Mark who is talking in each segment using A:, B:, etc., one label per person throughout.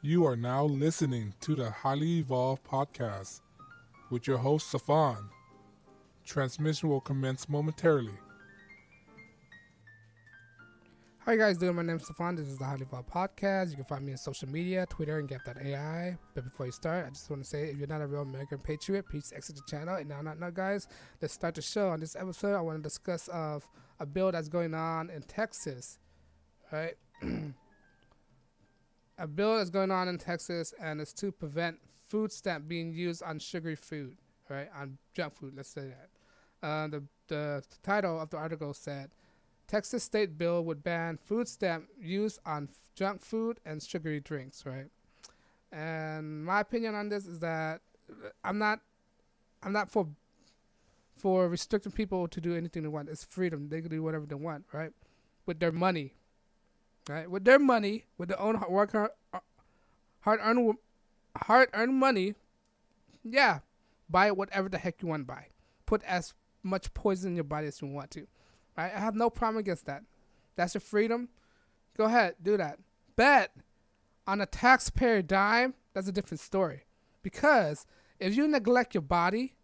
A: You are now listening to the Highly Evolved Podcast with your host, Safan. Transmission will commence momentarily.
B: How you guys doing? My name is Stefan. This is the Highly Evolved Podcast. You can find me on social media, Twitter, and Gap.ai. But before you start, I just want to say, if you're not a real American patriot, please exit the channel. And now, guys, let's start the show. On this episode, I want to discuss of a bill that's going on in Texas, right? A bill that's going on in Texas, and it's to prevent food stamp being used on sugary food, right? On junk food, let's say that. The title of the article said, Texas state bill would ban food stamp use on junk food and sugary drinks, right? And my opinion on this is that I'm not for restricting people to do anything they want. It's freedom. They can do whatever they want, right? With their money, right? With their money, with their own hard-earned money, yeah, buy whatever the heck you want to buy. Put as much poison in your body as you want to. Right? I have no problem against that. That's your freedom. Go ahead, do that. But on a taxpayer dime, that's a different story. Because if you neglect your body,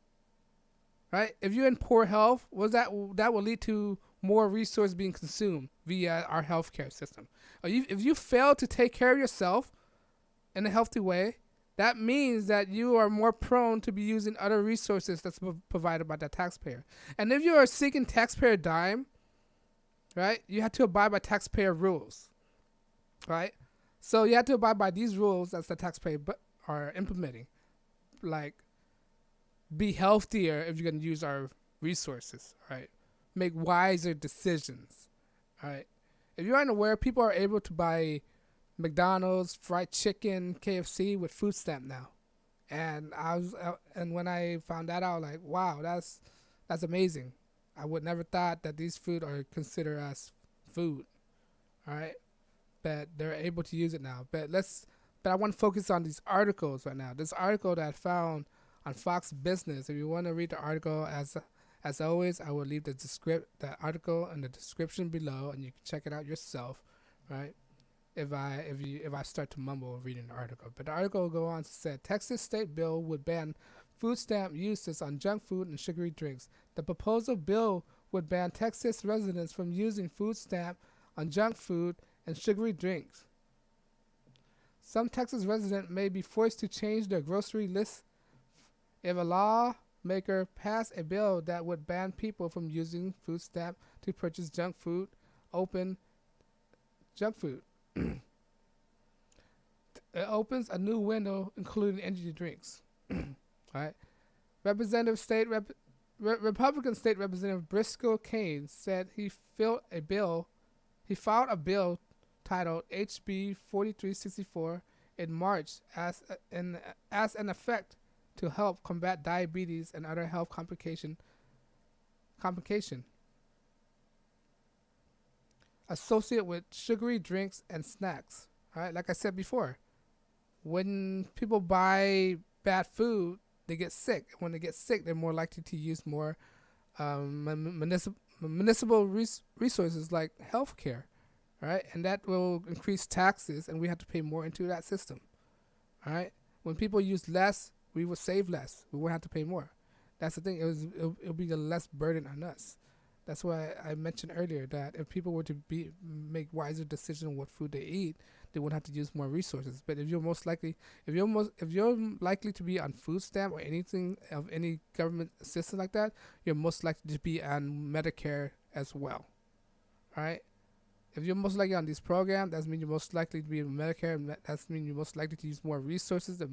B: right? If you're in poor health, that will lead to more resources being consumed via our healthcare system. If you fail to take care of yourself in a healthy way, that means that you are more prone to be using other resources that's provided by the taxpayer. And if you are seeking taxpayer dime, right, you have to abide by taxpayer rules, right? So you have to abide by these rules that the taxpayer are implementing. Like, be healthier if you're going to use our resources, right? Make wiser decisions, right? If you're unaware, people are able to buy McDonald's, fried chicken, KFC with food stamp now, and when I found that out, like, wow, that's amazing. I would never thought that these food are considered as food, all right? But they're able to use it now. But I want to focus on these articles right now. This article that I found on Fox Business. If you want to read the article, as always, I will leave the article in the description below, and you can check it out yourself, right? If I start to mumble reading the article. But the article will go on to say, Texas state bill would ban food stamp uses on junk food and sugary drinks. The proposed bill would ban Texas residents from using food stamp on junk food and sugary drinks. Some Texas residents may be forced to change their grocery list if a lawmaker passed a bill that would ban people from using food stamp to purchase junk food. It opens a new window, including energy drinks. All right. Republican State Representative Briscoe Cain said he filed a bill titled HB 4364 in March as an effect to help combat diabetes and other health complication associated with sugary drinks and snacks. All right, like I said before, when people buy bad food, they get sick. When they get sick, they're more likely to use more municipal resources like healthcare, right? And that will increase taxes, and we have to pay more into that system. All right, when people use less, we will save less. We won't have to pay more. That's the thing. It'll be a less burden on us. That's why I mentioned earlier that if people were to make wiser decisions on what food they eat, they wouldn't have to use more resources. But if you're likely to be on food stamp or anything of any government assistance like that, you're most likely to be on Medicare as well. All right. If you're most likely on this program, that means you're most likely to be in Medicare, and that means you're most likely to use more resources, that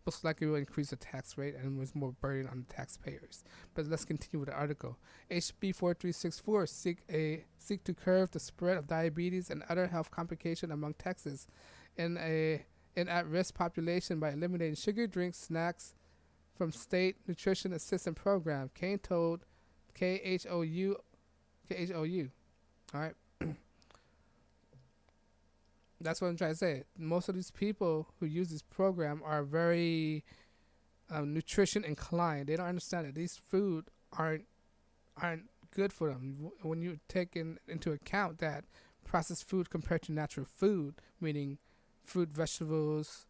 B: most likely will increase the tax rate and there's more burden on the taxpayers. But let's continue with the article. HB 4364 seek to curb the spread of diabetes and other health complications among Texas in at-risk population by eliminating sugar drinks, snacks from state nutrition assistance program. Cain told KHOU. All right. That's what I'm trying to say. Most of these people who use this program are very nutrition inclined. They don't understand that these food aren't good for them. When you take into account that processed food compared to natural food, meaning fruit, vegetables,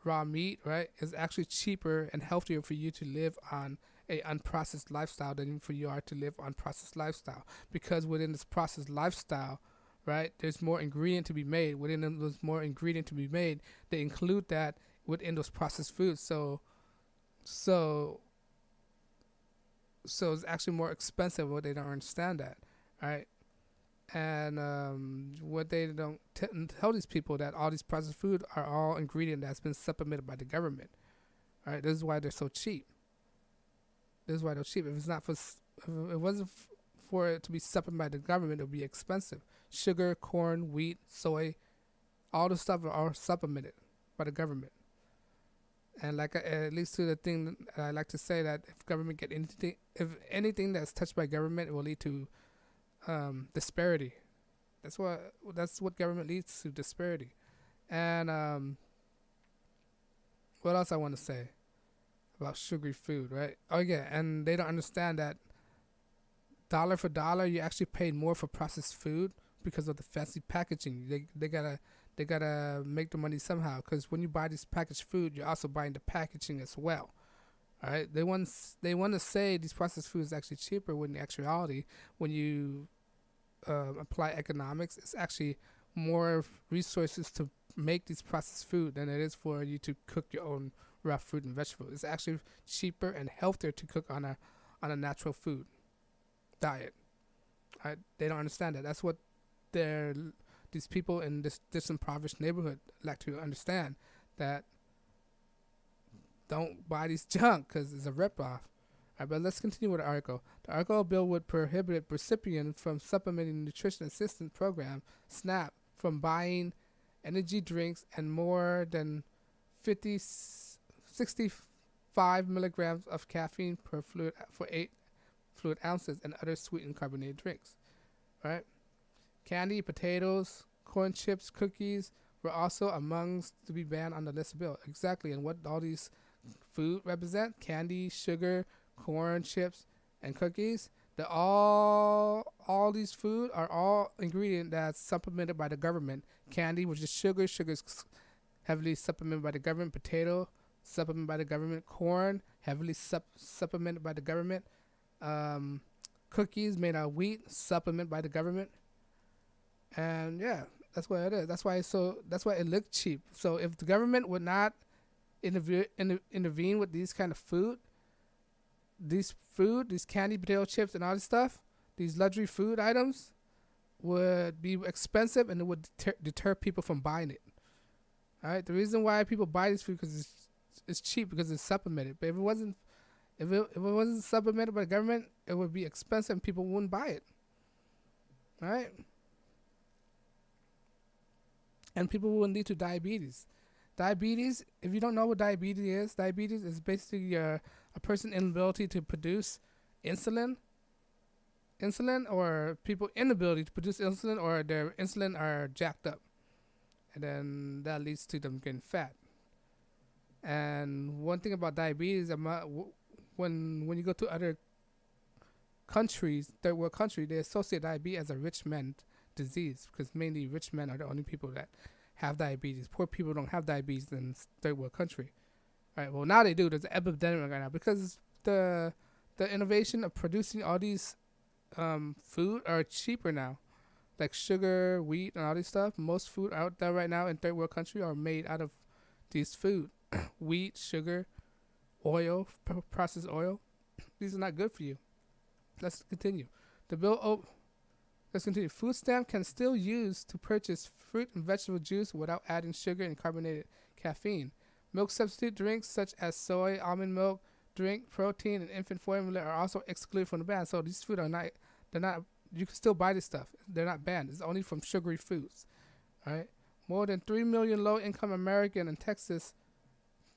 B: raw meat, right, is actually cheaper and healthier for you to live on a unprocessed lifestyle than for you are to live on processed lifestyle. Because within this processed lifestyle, right, there's more ingredient to be made. Within those more ingredient to be made, they include that within those processed foods. So it's actually more expensive. What they don't understand that, right? And what they don't tell these people that all these processed food are all ingredient that's been supplemented by the government. All right, this is why they're so cheap. This is why they're cheap. If it's not if it wasn't for it to be supplemented by the government, it would be expensive. Sugar, corn, wheat, soy, all the stuff are all supplemented by the government. And like at least to the thing I like to say that if government get anything, if anything that's touched by government, it will lead to disparity. That's what government leads to, disparity. And what else I want to say about sugary food, right? Oh yeah, and they don't understand that dollar for dollar, you actually paid more for processed food because of the fancy packaging. They gotta make the money somehow, because when you buy this packaged food, you're also buying the packaging as well. All right, they want to say these processed food is actually cheaper, when in actuality, when you apply economics, it's actually more resources to make these processed food than it is for you to cook your own raw fruit and vegetable. It's actually cheaper and healthier to cook on a natural food diet. Right? They don't understand that. That's what these people in this disimpoverished neighborhood like to understand, that don't buy these junk because it's a ripoff. Right, but let's continue with the article. The article bill would prohibit recipients from Supplemental Nutrition Assistance Program, SNAP, from buying energy drinks and more than 65 milligrams of caffeine per fluid for 8 fluid ounces, and other sweetened carbonated drinks. Right? Candy, potatoes, corn chips, cookies were also amongst to be banned on the list bill. Exactly, and what all these food represent: candy, sugar, corn chips, and cookies. All these food are all ingredient that's supplemented by the government. Candy, which is sugar is heavily supplemented by the government. Potato, supplemented by the government. Corn, heavily supplemented by the government. Cookies made out of wheat, supplemented by the government. And yeah, that's what it is. That's why it looked cheap. So if the government would not intervene with these kind of food, these candy, potato chips, and all this stuff, these luxury food items would be expensive, and it would deter people from buying it. All right, the reason why people buy this food because it's cheap, because it's supplemented. But if it wasn't supplemented by the government, it would be expensive and people wouldn't buy it. All right, and people will lead to diabetes. Diabetes, if you don't know what diabetes is basically a person's inability to produce insulin, or people inability to produce insulin, or their insulin are jacked up, and then that leads to them getting fat. And one thing about diabetes, when you go to other countries, third world country, they associate diabetes as a rich man disease, because mainly rich men are the only people that have diabetes. Poor people don't have diabetes in third world country. All right. Well, now they do. There's an epidemic right now because the innovation of producing all these food are cheaper now, like sugar, wheat, and all this stuff. Most food out there right now in third world country are made out of these food: wheat, sugar, oil, processed oil. These are not good for you. Let's continue. Let's continue. Food stamp can still use to purchase fruit and vegetable juice without adding sugar and carbonated caffeine. Milk substitute drinks such as soy, almond milk, drink, protein, and infant formula are also excluded from the ban. So these food you can still buy this stuff. They're not banned. It's only from sugary foods. All right. More than 3 million low-income Americans in Texas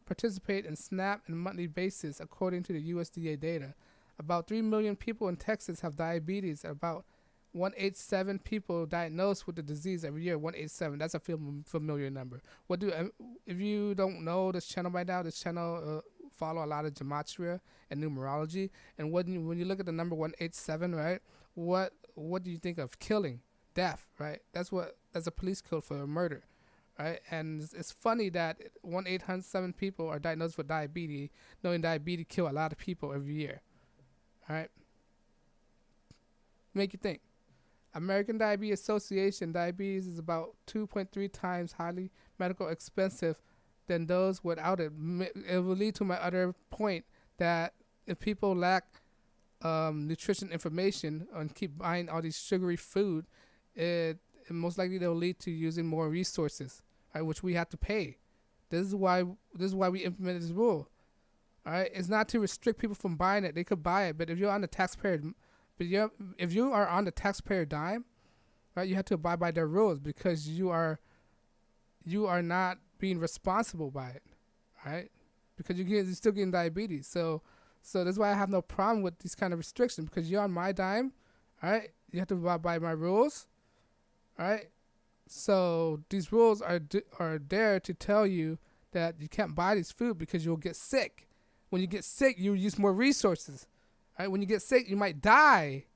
B: participate in SNAP on a monthly basis, according to the USDA data. About 3 million people in Texas have diabetes, and about 187 people diagnosed with the disease every year. 187. That's a familiar number. If you don't know this channel by now, this channel follow a lot of gematria and numerology. And when you look at the number 187, right? What do you think of? Killing, death, right? That's a police code for a murder, right? And it's funny that 1-800-7 people are diagnosed with diabetes, knowing diabetes kill a lot of people every year. All right, make you think. American Diabetes Association, diabetes is about 2.3 times highly medical expensive than those without it. It will lead to my other point that if people lack nutrition information and keep buying all these sugary food, it most likely they'll lead to using more resources, right, which we have to pay. This is why we implemented this rule. All right, it's not to restrict people from buying it. They could buy it, but if you're on the taxpayer, if you are on the taxpayer dime, right, you have to abide by their rules because you are not being responsible by it, right? Because you're still getting diabetes. So that's why I have no problem with these kind of restrictions because you're on my dime, all right? You have to abide by my rules, all right? So these rules are there to tell you that you can't buy this food because you'll get sick. When you get sick, you use more resources. Right? When you get sick, you might die.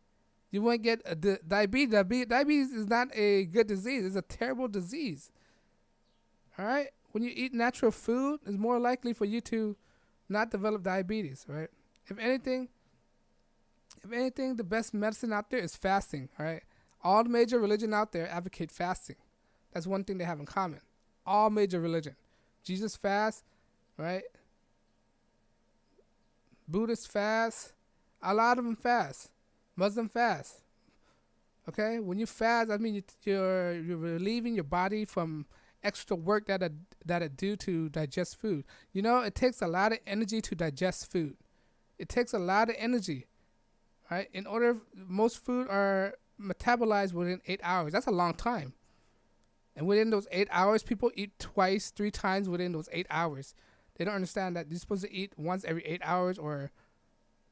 B: You won't get diabetes. Diabetes is not a good disease. It's a terrible disease. All right? When you eat natural food, it's more likely for you to not develop diabetes, right? If anything, the best medicine out there is fasting, all right? All the major religion out there advocate fasting. That's one thing they have in common. All major religion. Jesus fast, right? Buddhist fast. A lot of them fast. Muslim fast. Okay? When you fast, I mean you're relieving your body from extra work that it do to digest food. You know, it takes a lot of energy to digest food. It takes a lot of energy. Right? Most food are metabolized within 8 hours. That's a long time. And within those 8 hours, people eat twice, 3 times within those 8 hours. They don't understand that you're supposed to eat once every 8 hours or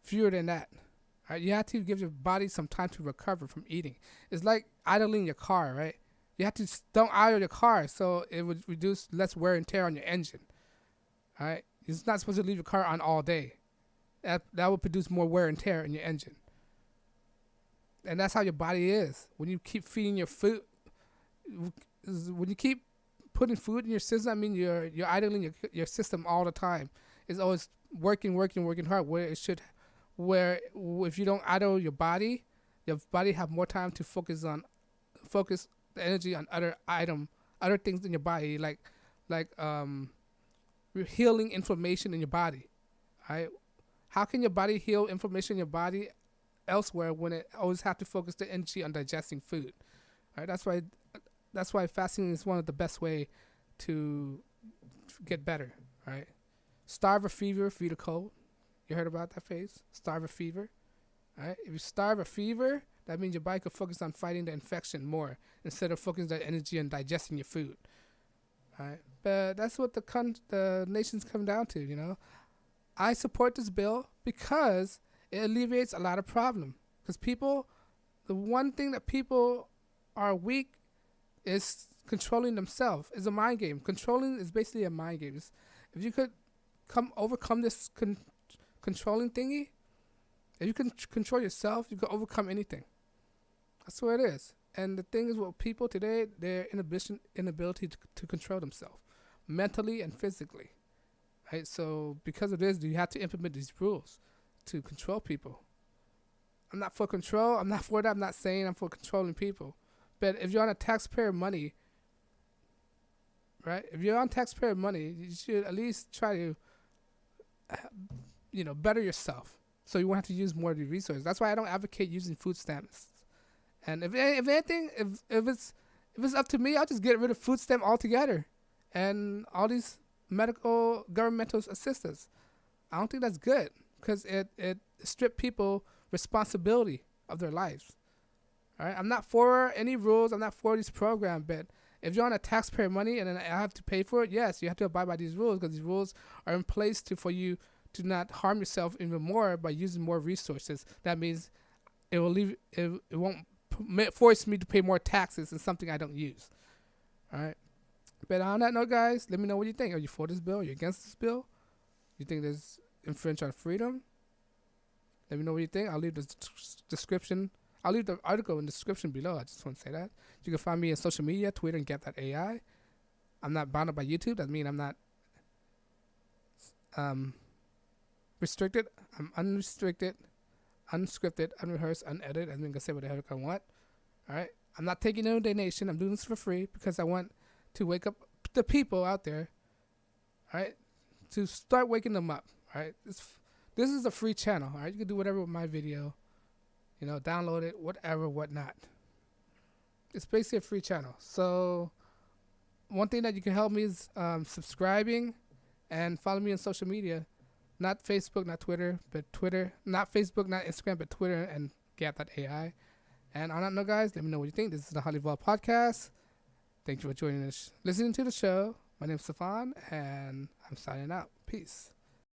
B: fewer than that. Right? You have to give your body some time to recover from eating. It's like idling your car, right? You have to don't idle your car so it would reduce less wear and tear on your engine. All right? You're not supposed to leave your car on all day. That will produce more wear and tear in your engine. And that's how your body is. When you keep feeding your food, when you keep putting food in your system, I mean you're idling your system all the time. It's always working hard where if you don't idle your body have more time to focus the energy on other things in your body, like healing inflammation in your body. Right? How can your body heal inflammation in your body elsewhere when it always have to focus the energy on digesting food? Right? That's why fasting is one of the best way to get better. Right? Starve a fever, feed a cold. You heard about that phrase? Starve a fever. All right? If you starve a fever, that means your body could focus on fighting the infection more instead of focusing the energy on digesting your food. All right? But that's what the nations come down to, you know. I support this bill because it alleviates a lot of problems. Because the one thing that people are weak is controlling themselves. It's a mind game. Controlling is basically a mind game. If you could overcome this controlling thingy, if you can control yourself, you can overcome anything. That's what it is. And the thing is, with people today, their inability to control themselves, mentally and physically. Right? So because of this, you have to implement these rules to control people. I'm not for control. I'm not for that. I'm not saying I'm for controlling people. But if you're on a taxpayer money, right? If you're on taxpayer money, you should at least try to, better yourself, so you won't have to use more of the resources. That's why I don't advocate using food stamps. And if anything, if it's up to me, I'll just get rid of food stamp altogether, and all these medical governmental assistance. I don't think that's good because it strips people responsibility of their lives. All right, I'm not for any rules. I'm not for this program, but if you're on a taxpayer money and then I have to pay for it, yes, you have to abide by these rules because these rules are in place for you to not harm yourself even more by using more resources. That means it won't force me to pay more taxes on something I don't use. All right. But on that note, guys, let me know what you think. Are you for this bill? Are you against this bill? You think there's infringe on freedom? Let me know what you think. I'll leave the description. I'll leave the article in the description below. I just want to say that. You can find me on social media, Twitter, and Get.ai. I'm not bounded by YouTube. That means I'm not restricted. I'm unrestricted, unscripted, unrehearsed, unedited. I mean, I can say what the heck I want. All right. I'm not taking no donation. I'm doing this for free because I want to wake up the people out there. All right. To start waking them up. All right. This is a free channel. All right. You can do whatever with my video. You know, download it, whatever, whatnot. It's basically a free channel. So one thing that you can help me is subscribing and follow me on social media. Not Facebook, not Twitter, but Twitter. Not Facebook, not Instagram, but Twitter and Gap.ai. And on that note, guys, let me know what you think. This is the Highly Evolved Podcast. Thank you for joining us, listening to the show. My name is Stefan, and I'm signing out. Peace.